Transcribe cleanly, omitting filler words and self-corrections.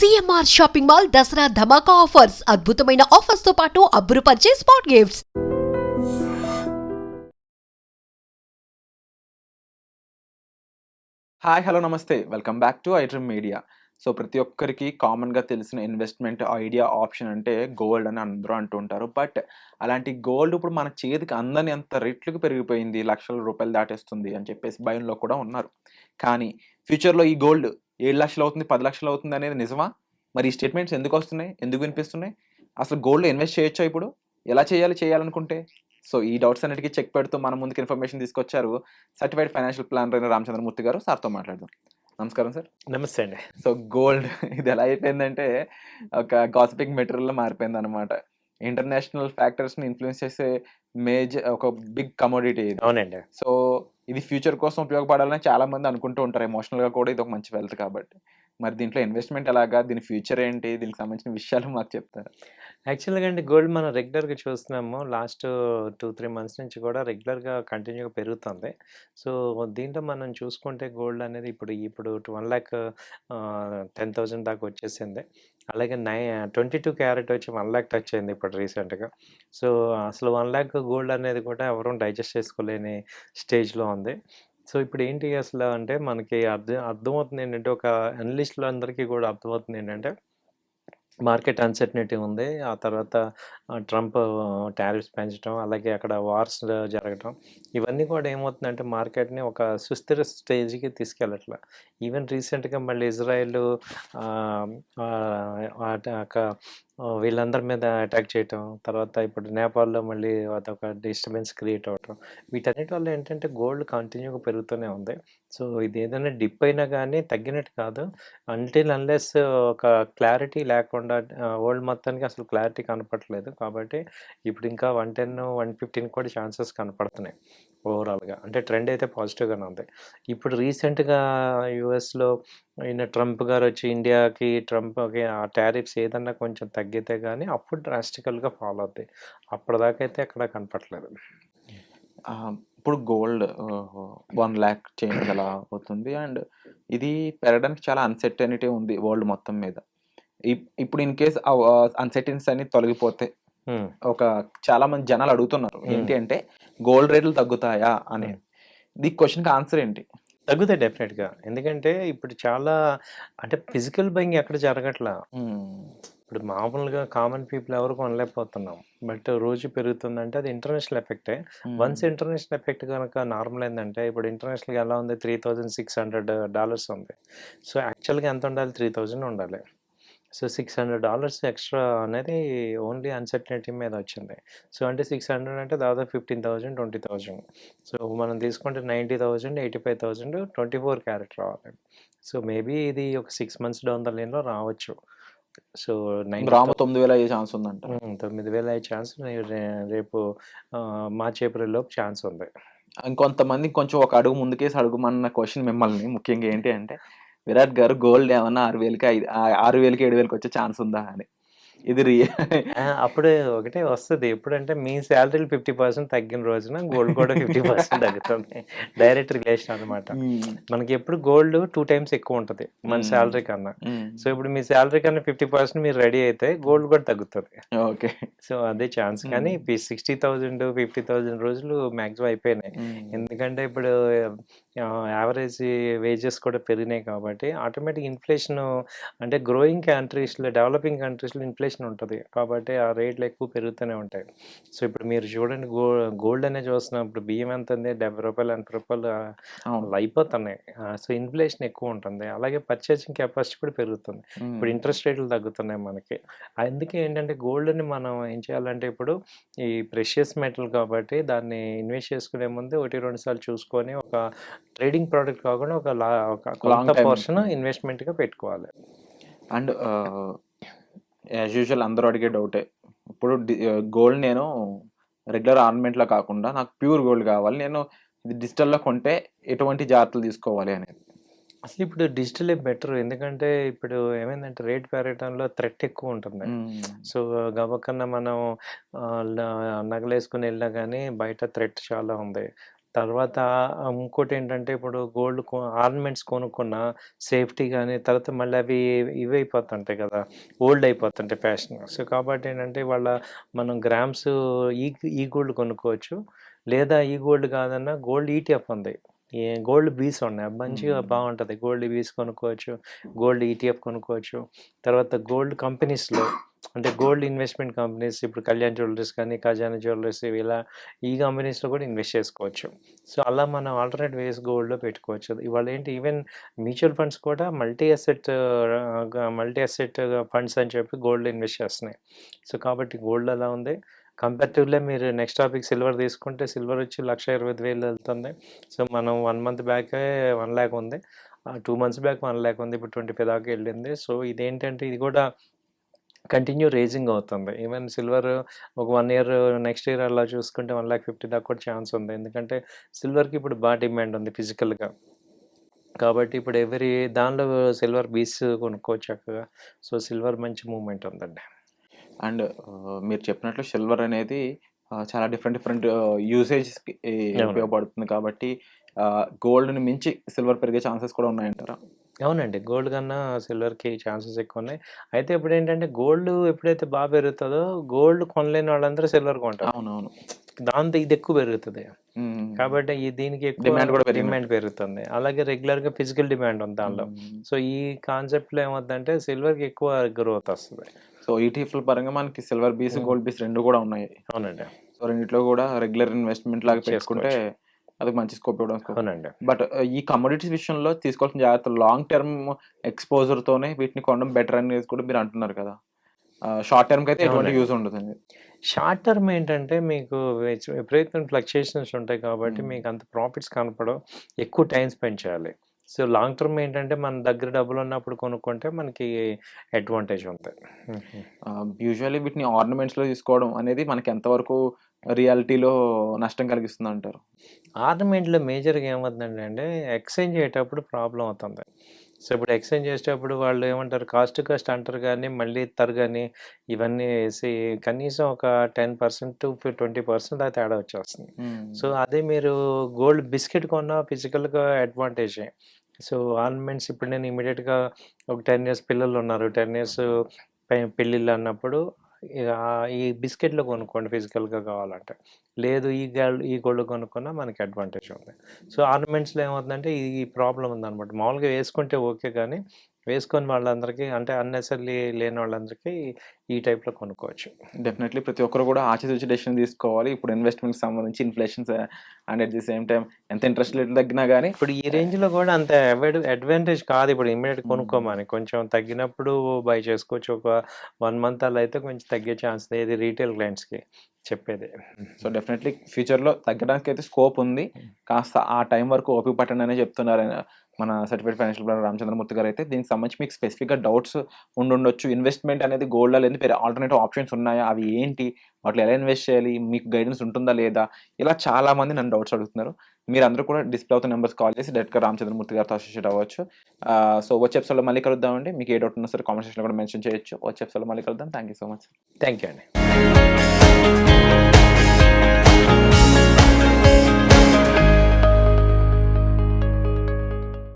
CMR shopping mall Dasara ధమాకా offers అద్భుతమైన offers తో పాటు అబ్బురుపరిచే స్పాట్ గిఫ్ట్స్. హాయ్ హలో నమస్తే welcome back to iDream media. So ప్రతి ఒక్కరికి కామన్గా తెలిసిన ఇన్వెస్ట్మెంట్ ఐడియా ఆప్షన్ అంటే గోల్డ్ అని అందరూ అంటూ ఉంటారు. బట్ అలాంటి గోల్డ్ ఇప్పుడు మన చేతికి అందని అంత రెట్లకు పెరిగిపోయింది, లక్షల రూపాయలు దాటేస్తుంది అని చెప్పేసి భయంలో కూడా ఉన్నారు. కానీ ఫ్యూచర్లో ఈ గోల్డ్ 7 లక్షలు అవుతుంది, 10 లక్షలు అవుతుంది అనేది నిజమా? మరి ఈ స్టేట్మెంట్స్ ఎందుకు వస్తున్నాయి, ఎందుకు వినిపిస్తున్నాయి? అసలు గోల్డ్లో ఇన్వెస్ట్ చేయొచ్చా ఇప్పుడు? ఎలా చేయాలనుకుంటే? సో ఈ డౌట్స్ అన్నిటికీ చెక్ పెడుతూ మన ముందుకు ఇన్ఫర్మేషన్ తీసుకొచ్చారు సర్టిఫైడ్ ఫైనాన్షియల్ ప్లానర్ అయిన రామచంద్రమూర్తి గారు. సార్తో మాట్లాడదాం. నమస్కారం సార్. నమస్తే అండి. సో గోల్డ్ ఇది ఎలా అయిపోయిందంటే ఒక గాసిపింగ్ మెటీరియల్‌లో మారిపోయిందనమాట. ఇంటర్నేషనల్ ఫ్యాక్టర్స్‌ని ఇన్‌ఫ్లూయెన్స్ చేసే ఒక బిగ్ కమోడిటీ ఇది. అవునండి. సో ఇది ఫ్యూచర్ కోసం ఉపయోగపడాలని చాలామంది అనుకుంటూ ఉంటారు. ఎమోషనల్‌గా కూడా ఇది ఒక మంచి వెల్త్ కాబట్టి. మరి దీంట్లో ఇన్వెస్ట్‌మెంట్ ఎలాగా? దీని ఫ్యూచర్ ఏంటి? దీనికి సంబంధించిన విషయాలు మాకు చెప్తారా? యాక్చువల్‌గా అండి గోల్డ్ మనం రెగ్యులర్‌గా చూస్తున్నాము. లాస్ట్ 2, 3 మంత్స్ నుంచి కూడా రెగ్యులర్‌గా కంటిన్యూగా పెరుగుతుంది. సో దీంట్లో మనం చూసుకుంటే గోల్డ్ అనేది ఇప్పుడు 1,10,000 దాకా వచ్చేసింది. అలాగే 22 క్యారెట్ వచ్చి 1,00,000 టచ్ అయింది ఇప్పుడు రీసెంట్‌గా. సో అసలు 1,00,000 గోల్డ్ అనేది కూడా ఎవరు డైజెస్ట్ చేసుకోలేని స్టేజ్‌లో ఉంది. సో ఇప్పుడేంటి అసలు అంటే మనకి అర్థమవుతుంది ఏంటంటే, ఒక అనలిస్ట్‌లందరికీ కూడా అర్థమవుతుంది ఏంటంటే, మార్కెట్ అన్‌సర్టెనిటీ ఉంది. ఆ తర్వాత ట్రంప్ టారిఫ్స్ పెంచడం, అలాగే అక్కడ వార్స్ జరగటం, ఇవన్నీ కూడా ఏమవుతుందంటే మార్కెట్‌ని ఒక సుస్థిర స్టేజ్‌కి తీసుకెళ్ళట్ల. ఈవెన్ రీసెంట్‌గా మళ్ళీ ఇజ్రాయెల్ ఆహ్, వీళ్ళందరి మీద అటాక్ చేయటం, తర్వాత ఇప్పుడు నేపాల్‌లో మళ్ళీ అదొక డిస్టర్బెన్స్ క్రియేట్ అవ్వటం. వీటన్నిటి వల్ల ఏంటంటే గోల్డ్ కంటిన్యూగా పెరుగుతూనే ఉంది. సో ఇదేదైనా డిప్ అయినా గానీ తగ్గినట్టు కాదు. అన్లెస్ ఒక క్లారిటీ లేకుండా వరల్డ్ మొత్తానికి అసలు క్లారిటీ కనపడట్లేదు. కాబట్టి ఇప్పుడు ఇంకా 110, 115 కూడా ఛాన్సెస్ కనపడుతున్నాయి ఓవరాల్‌గా. అంటే ట్రెండ్ అయితే పాజిటివ్‌గానే ఉంది. ఇప్పుడు రీసెంట్‌గా యూఎస్‌లో ట్రంప్ గారొచ్చి ట్రంప్‌కి ఆ టారిఫ్స్ ఏదన్నా కొంచెం తగ్గితే గానీ అప్పుడు డ్రాస్టికల్‌గా ఫాల్ అవుద్ది. అప్పటిదాకా అయితే ఎక్కడ కనపట్లేదు. ఇప్పుడు గోల్డ్ 1,00,000 చేంజ్ అలా అవుతుంది. అండ్ ఇది పెరగడానికి చాలా అన్‌సర్టెనిటీ ఉంది వరల్డ్ మొత్తం మీద. ఇప్పుడు ఇన్ కేస్ అన్‌సర్టెనిటీస్ అన్నీ తొలగిపోతే హ్మ్. చాలా మంది జనాలు అడుగుతున్నారు. ఏంటి అంటే గోల్డ్ రేట్లు తగ్గుతాయా అని. ఈ క్వెషన్‌కి ఆన్సర్ ఏంటి? తగ్గుతాయి డెఫినెట్‌గా. ఎందుకంటే ఇప్పుడు చాలా అంటే ఫిజికల్ బయింగ్ ఎక్కడ జరగట్లా. ఇప్పుడు మామూలుగా కామన్ పీపుల్ ఎవరు కొనలేకపోతున్నాం. బట్ రోజు పెరుగుతుందంటే అది ఇంటర్నేషనల్ ఎఫెక్టే. వన్స్ ఇంటర్నేషనల్ ఎఫెక్ట్ గనక నార్మల్ అయిందంటే, ఇప్పుడు ఇంటర్నేషనల్‌గా ఎలా ఉంది, $3,600 ఉంది. సో యాక్చువల్‌గా ఎంత ఉండాలి? 3,000 ఉండాలి. సో $600 ఎక్స్‌ట్రా అనేది ఓన్లీ అన్‌సర్టెనిటీ మీద వచ్చింది. సో అంటే 600 అంటే దాదాపు 15,000, 20,000. సో మనం తీసుకుంటే 90,000, 85,000 24 క్యారెట్ రావాలి. సో మేబీ ఇది ఒక 6 మంత్స్ డౌన్ ద లైన్‌లో రావచ్చు. సో గ్రాము 9,000 అయ్యే ఛాన్స్ ఉందంట. 9,000 అయ్యే ఛాన్స్ రేపు మార్చ్, ఏప్రిల్ లోపు ఛాన్స్ ఉంది. ఇంకొంతమంది కొంచెం ఒక అడుగు ముందుకేసి అడుగుమన్న క్వెషన్ మిమ్మల్ని ముఖ్యంగా ఏంటి అంటే, విరాట్ గారు గోల్డ్ ఏమన్నా 6,000కి 7,000కి వచ్చే ఛాన్స్ ఉందా అని. ఇది అప్పుడు ఒకటే వస్తది. ఎప్పుడంటే మీ సాలరీలు 50% తగ్గిన రోజున గోల్డ్ కూడా 50% తగ్గుతుంది. డైరెక్ట్ రిలేషన్ అనమాట. మనకెప్పుడు గోల్డ్ 2 టైమ్స్ ఎక్కువ ఉంటది మన సాలరీ కన్నా. సో ఇప్పుడు మీ సాలరీ కన్నా 50% మీరు రెడీ అయితే గోల్డ్ కూడా తగ్గుతది. ఓకే. సో అదే ఛాన్స్. కానీ 60,000, 50,000 రోజులు మాక్సిమం అయిపోయినాయి. ఎందుకంటే ఇప్పుడు యావరేజ్ వేజెస్ కూడా పెరిగినాయి కాబట్టి ఆటోమేటిక్ ఇన్‌ఫ్లేషన్, అంటే గ్రోయింగ్ కంట్రీస్‌లో, డెవలపింగ్ కంట్రీస్‌లో ఇన్‌ఫ్లేషన్ ఉంటది. కాబట్టి ఆ రేట్లు ఎక్కువ పెరుగుతూనే ఉంటాయి. సో ఇప్పుడు మీరు చూడండి, గోల్డ్ అనే చూస్తున్నాం. ఇప్పుడు బియ్యం ఎంత ఉంది? రూ. 70, అవును. అయిపోతున్నాయి. సో ఇన్‌ఫ్లేషన్ ఎక్కువ ఉంటుంది. అలాగే పర్చేసింగ్ కెపాసిటీ కూడా పెరుగుతుంది. ఇప్పుడు ఇంట్రెస్ట్ రేట్లు తగ్గుతున్నాయి మనకి. అందుకే ఏంటంటే గోల్డ్‌ని మనం ఏం చేయాలంటే, ఇప్పుడు ఈ ప్రెషియస్ మెటల్ కాబట్టి దాన్ని ఇన్వెస్ట్ చేసుకునే ముందు 1, 2 సార్లు చూసుకొని, ఒక ట్రేడింగ్ ప్రోడక్ట్ కాకుండా ఒక కొంత లాంగ్ టైమ్ పోర్షన్ ఇన్వెస్ట్‌మెంట్‌గా పెట్టుకోవాలి. అండ్ యాజ్ యూజువల్ అందరూ అడిగే డౌటే. ఇప్పుడు గోల్డ్ నేను రెగ్యులర్ ఆర్నమెంట్‌లో కాకుండా నాకు ప్యూర్ గోల్డ్ కావాలి. నేను ఇది డిజిటల్‌లో కొంటే ఎటువంటి జాగ్రత్తలు తీసుకోవాలి అనేది. అసలు ఇప్పుడు డిజిటలే బెటర్. ఎందుకంటే ఇప్పుడు ఏమైందంటే రేట్ పెరగటంలో థ్రెట్ ఎక్కువ ఉంటుంది. సో గబక్కన మనం నగలేసుకొని వెళ్ళినా గానీ బయట థ్రెట్ చాలా ఉంది. తర్వాత ఇంకోటేంటంటే ఇప్పుడు గోల్డ్ ఆర్నమెంట్స్ కొనుక్కున్న సేఫ్టీ గాని, తర్వాత మళ్ళీ అవి ఇవైపోతుంటాయి కదా! Old అయిపోతుంటాయి fashion. సో, కాబట్టి ఏంటంటే ఇవాళ మనం గ్రామ్స్ ఈ ఈ గోల్డ్ కొనుక్కోవచ్చు. లేదా ఈ గోల్డ్ కాదన్నా గోల్డ్ ఈటీఎఫ్ ఉంది. గోల్డ్ బీస్ ఉన్నాయి. అవి మంచిగా బావుంటది. గోల్డ్ బీస్ కొనుక్కోవచ్చు. గోల్డ్ ఈటీఎఫ్ కొనుక్కోవచ్చు. తర్వాత గోల్డ్ కంపెనీస్‌లో అంటే గోల్డ్ ఇన్వెస్ట్‌మెంట్ కంపెనీస్ ఇప్పుడు కళ్యాణ్ జ్యువెల్లరీస్ కానీ, ఖజానా జ్యువెల్లరీస్ ఇలా ఈ కంపెనీస్‌లో కూడా ఇన్వెస్ట్ చేసుకోవచ్చు. సో, అలా మనం ఆల్టర్‌నేట్ వేస్ గోల్డ్‌లో పెట్టుకోవచ్చు. ఇవాళేంటి ఈవెన్ మ్యూచువల్ ఫండ్స్ కూడా మల్టీ అసెట్ ఫండ్స్ అని చెప్పి గోల్డ్‌లో ఇన్వెస్ట్ చేస్తున్నాయి. సో, కాబట్టి గోల్డ్ అలా ఉంది. కంపారిటివ్‌లీ మీరు నెక్స్ట్ టాపిక్ సిల్వర్ తీసుకుంటే సిల్వర్ వచ్చి 1,25,000 వెళ్తుంది. సో, మనం 1 మంత్ బ్యాకే 1,00,000 ఉంది. 2 మంత్స్ బ్యాక్ 1,00,000 ఉంది. ఇప్పుడు 25 దాకా వెళ్ళింది. సో, ఇదేంటంటే ఇది కూడా కంటిన్యూ రైజింగ్ అవుతుంది. ఈవెన్ సిల్వర్ ఒక 1 ఇయర్ నెక్స్ట్ ఇయర్ అలా చూసుకుంటే 1,50,000 దాకా కూడా ఛాన్స్ ఉంది. ఎందుకంటే సిల్వర్‌కి ఇప్పుడు డిమాండ్ ఉంది ఫిజికల్‌గా. కాబట్టి ఇప్పుడు దానిలో సిల్వర్ బీస్ కొనుక్కోవచ్చు చక్కగా. సో, సిల్వర్ మంచి మూవ్‌మెంట్ ఉందండి. అండ్ మీరు చెప్పినట్లు సిల్వర్ అనేది చాలా డిఫరెంట్ యూసేజ్‌కి అవును. ఉపయోగపడుతుంది కాబట్టి గోల్డ్‌ని మించి సిల్వర్ పెరిగే ఛాన్సెస్ కూడా ఉన్నాయంటారా? అవునండి. గోల్డ్ కన్నా సిల్వర్‌కి ఛాన్సెస్ ఎక్కువున్నాయి. అయితే ఇప్పుడేంటంటే గోల్డ్ ఎప్పుడైతే పెరుగుతదో గోల్డ్ కొనలేని వాళ్ళందరూ సిల్వర్ కొంటారు. అవునవును. దాంతో ఇది ఎక్కువ పెరుగుతది. హ్మ్. కాబట్టి దీనికి ఎక్కువ డిమాండ్ కూడా పెరిగినట్టు. డిమాండ్ పెరుగుతుంది. అలాగే రెగ్యులర్‌గా ఫిజికల్ డిమాండ్ ఉంది దానిలో. సో, ఈ కాన్సెప్ట్‌లో ఏమవుద్దంటే సిల్వర్‌కి ఎక్కువ గ్రోత్ వస్తది. సో, ఈటీఎఫ్‌ల పరంగా మనకి సిల్వర్ బీస్, గోల్డ్ బీస్ 2 కూడా ఉన్నాయి. అవునండి. సో, రెండిట్లో కూడా రెగ్యులర్ ఇన్వెస్ట్‌మెంట్ లాగా పెట్టుకుంటే చేసుకోవచ్చు. అది మంచి స్కోప్ ఇవ్వడం స్కోప్. అవునండి. బట్ ఈ కమోడిటీస్ విషయంలో తీసుకోవాల్సిన జాగ్రత్తలు లాంగ్ టర్మ్ ఎక్స్‌పోజర్‌తోనే వీటిని కొనడం బెటర్ అనేది కూడా మీరు అంటున్నారు కదా! షార్ట్ టర్మ్‌కైతే ఎటువంటి అవునండి. యూజ్ ఉండదని. షార్ట్ టర్మ్ ఏంటంటే మీకు విపరీతమైన ఫ్లక్చుయేషన్స్ ఉంటాయి కాబట్టి మీకు అంత ప్రాఫిట్స్ కనపడవు. ఎక్కువ టైం స్పెండ్ చేయాలి. సో, లాంగ్ టర్మ్ ఏంటంటే మన దగ్గర డబ్బులున్నప్పుడు కొనుక్కుంటే మనకి అడ్వాంటేజ్ ఉంటది. యూజువల్లీ వీటిని ఆర్నమెంట్స్‌లో తీసుకోవడం అనేది మనకి ఎంతవరకు రియాలిటీలో నష్టం కలిగిస్తుందంటారు? ఆర్నమెంట్‌లో మేజర్‌గా ఏమవుతుందంటే అండి ఎక్స్చేంజ్ అయ్యేటప్పుడు ప్రాబ్లమ్ అవుతుంది. సో, ఇప్పుడు ఎక్స్చేంజ్ చేసేటప్పుడు వాళ్ళు ఏమంటారు కాస్ట్ టు కాస్ట్ అంటారు గానీ, మళ్ళీ ఇత్తరు గానీ, ఇవన్నీ ఏసి కనీసం ఒక 10% టు 20% దాకా తేడా వచ్చేస్తుంది. సో, అదే మీరు గోల్డ్ బిస్కెట్ కొన్నా ఫిజికల్‌గా అడ్వాంటేజే. సో, ఆర్నమెంట్స్ ఇప్పుడు నేను ఇమ్మీడియేట్‌గా ఒక 10 ఇయర్స్ పిల్లలున్నారు. 10 ఇయర్స్ పెళ్ళిళ్ళు అన్నప్పుడు ఈ బిస్కెట్‌లు కొనుక్కోండి ఫిజికల్‌గా కావాలంటే. లేదు ఈ గోల్డ్ కొనుక్కున్నా మనకి అడ్వాంటేజ్ ఉంది. సో, ఆర్నమెంట్స్‌లో ఏమవుతుందంటే ఈ ప్రాబ్లమ్ ఉందనమాట. మామూలుగా వేసుకుంటే ఓకే గానీ, వేసుకొని వాళ్ళందరికీ అంటే అన్నెసెసరీ లేని వాళ్ళందరికీ ఈ టైప్‌లో కొనుక్కోవచ్చు. డెఫినెట్‌లీ ప్రతి ఒక్కరు కూడా ఆచితూచి డెసిషన్ తీసుకోవాలి. ఇప్పుడు ఇన్వెస్ట్‌మెంట్‌కి సంబంధించి inflations and at the same time ఎంత ఇంట్రెస్ట్ రేట్ తగ్గినా గానీ ఇప్పుడు ఈ రేంజ్‌లో గూడా అంత అడ్వాంటేజ్ కాదు ఇప్పుడు ఇమ్మీడియేట్‌గా కొనుక్కోమని. కొంచెం తగ్గినప్పుడు బై చేసుకోవచ్చు. ఒక 1 మంత్ అలా అయితే కొంచెం తగ్గే ఛాన్స్ ఏది రీటైల్ క్లయింట్స్‌కి చెప్పేది. సో, డెఫినెట్‌లీ ఫ్యూచర్‌లో తగ్గడానికైతే స్కోప్ ఉంది. కాస్త ఆ టైం వరకు ఓపిక పట్టండి అనే చెప్తున్నారు మన సర్టిఫైడ్ ఫైనాన్షియల్ ప్లానర్ రామచంద్రమూర్తి గారైతే. దీనికి సంబంధించి మీకు స్పెసిఫిక్‌గా డౌట్స్ ఉండుండొచ్చు. ఇన్వెస్ట్‌మెంట్ అనేది గోల్డ్‌లో లేదు వేరే ఆల్టర్‌నేటివ్ ఆప్షన్స్ ఉన్నాయా? అవి ఏంటి? వాటిలో ఎలా ఇన్వెస్ట్ చేయాలి? మీకు గైడెన్స్ ఉంటుందా లేదా? ఇలా చాలామంది నన్ను డౌట్స్ అడుగుతున్నారు. మీరందరూ కూడా డిస్‌ప్లే అవుతున్న నంబర్స్ కాల్ చేసి డైరెక్ట్‌గా రామచంద్రమూర్తి గారితో అసోసియేట్ అవ్వచ్చు. సో, వచ్చే ఎపిసోడ్‌లో మళ్ళీ కలుద్దామండి. మీకు ఏ డౌట్ ఉన్నా సరే కామెంట్ సెక్షన్‌లో కూడా మెన్షన్ చేయొచ్చు. వచ్చే ఎపిసోడ్‌లో మళ్ళీ కలుద్దాం. Thank you so much. Thank you అండి.